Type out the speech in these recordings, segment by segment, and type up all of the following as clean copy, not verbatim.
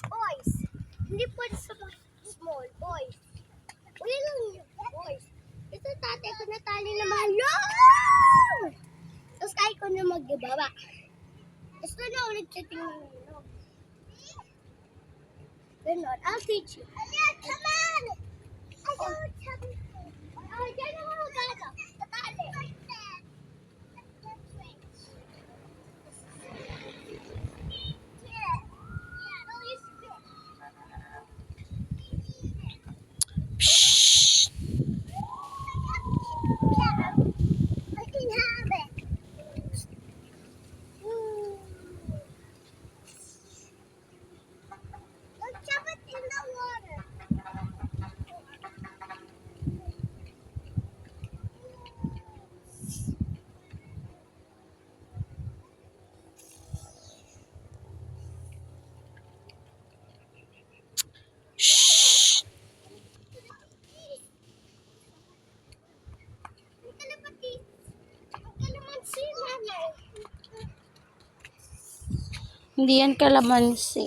Boys, hindi pwede sa small boys. Uli lang yung boys. Ito tatay ko na tali na mahal. Tapos kaya ko na magbaba. Tapos na ako nagtitingnan nyo. Ganon, I'll teach you. Come on! Ay, dyan ako magano. Tatali. I can have it. Let's shove it in the water. Hindi yan kalamansi.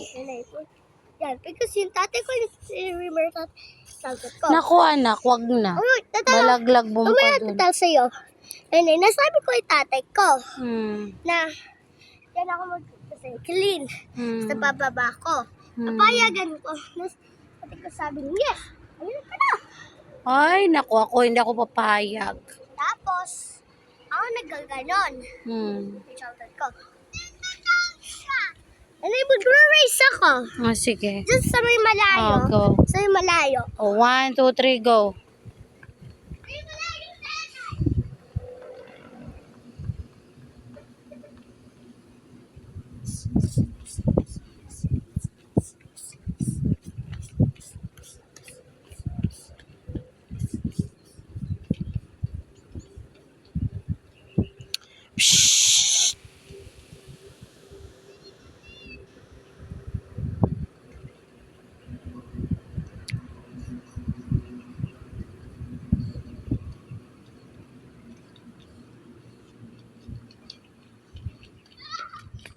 Yan, because yung tatay ko remember sagot ko. Naku anak, wag na. Malaglag mo Umaya pa dun. tatal sa'yo. And then, nasabi ko yung tatay ko na yan ako mag-clean sa bababa ko. Napayagan ko. Tatay ko sabi niya, yes, ayun ka na. Ay, naku ako, hindi ako papayag. Tapos, ako nagaganon. Hmm. Yung shoutout ko. And then, mag-race ako. Oh, sige. Just sa may malayo. Oh, go. Sa may malayo. Oh, 1, 2, 3, go.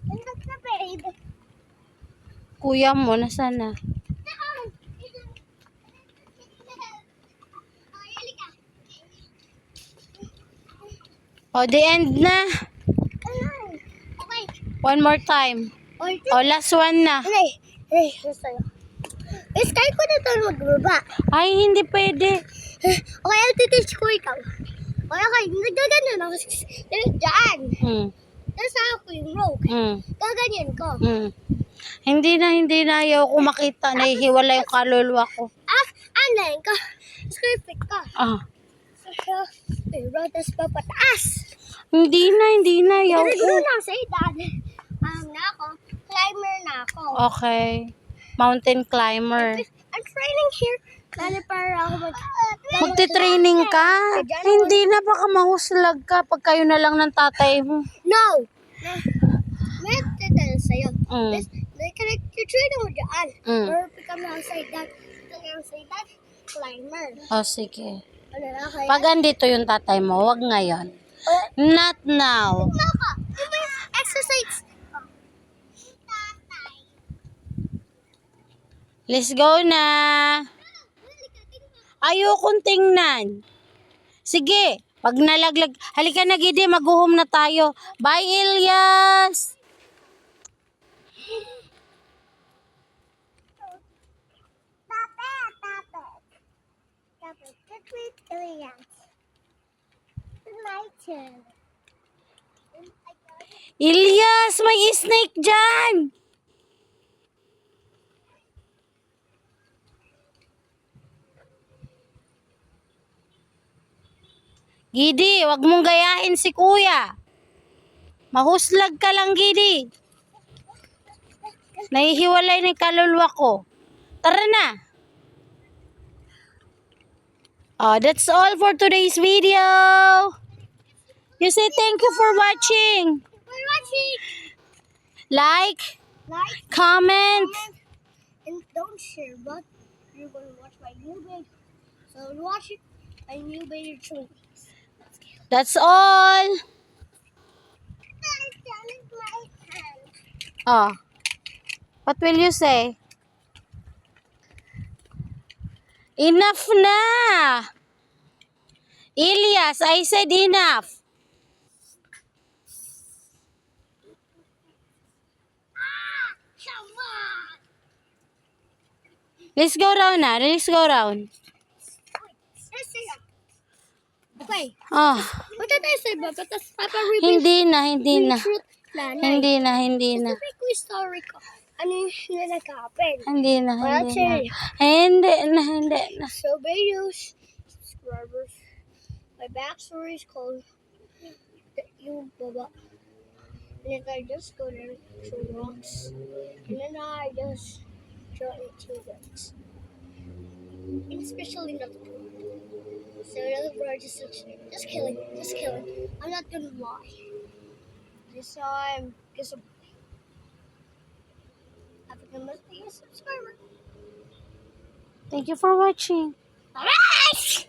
Nandun na, babe. Kuya mo, nasaan na? Oh, the end na. Okay. One more time. Or Oh, last one na. Hey, sa'yo. Is kaya ko na ito magbaba. Ay, hindi pwede. Okay, I'll teach ko ikaw. Okay, nagagano ako. Diyan. Nasa ako yung rope. Gaganyan ko. Hindi na. Ayaw ko makita. Nahihiwala yung kaluluwa ko. Anayin ko. Script ko. Pero, tapos papataas. Hindi na. Ayaw Pero ko. doon lang sa edad. Na ako. Climber na ako. Okay. Mountain climber. I'm training here. Lalo para ako Magte-training ka? Hindi na, baka mahuslag ka pag kayo na lang ng tatay mo. No! May tatanong sa'yo. Training mo dyan. Or become outside that climber. Oh, sige. Ano na kaya? Pag andito yung tatay mo, wag ngayon. Not now. Naka! Yung may exercise. Let's go na. Ayokong tingnan. Sige, pag nalaglag, halika na Gidi, mag-uhom na tayo. Bye, Ilyas! Tapos, Ilyas. My turn. Ilyas, may snake dyan! Gidi, wag mong gayahin si kuya. Mahuslag ka lang, Gidi. Nahihiwalay ng kaluluwa ko. Tara na. That's all for today's video. You say thank you for watching. For watching. Like, Like, comment. and don't share, but you're going to watch my new video. So watch it, my new video too. That's all. Oh, what will you say? Enough na. Elias, I said enough. Come on! Let's go round na. Let's go round. Let's see. Okay. Oh, What did I say ba? Tapos paparepeat. hindi na, hindi na. Truth na. Hindi na, hindi na. Sabi ko yung story ko. Ano yung nag-happen? Hindi na, Well, hindi na. say, Hindi na, hindi na. so videos, subscribers. My backstory is called yung baba. And then I just go there to rocks. And then I just draw it to rocks. And especially not the pool. So another bro just killing. Just killing. I'm not gonna lie. This time, guess I'm must be a subscriber. Thank you for watching. Alright!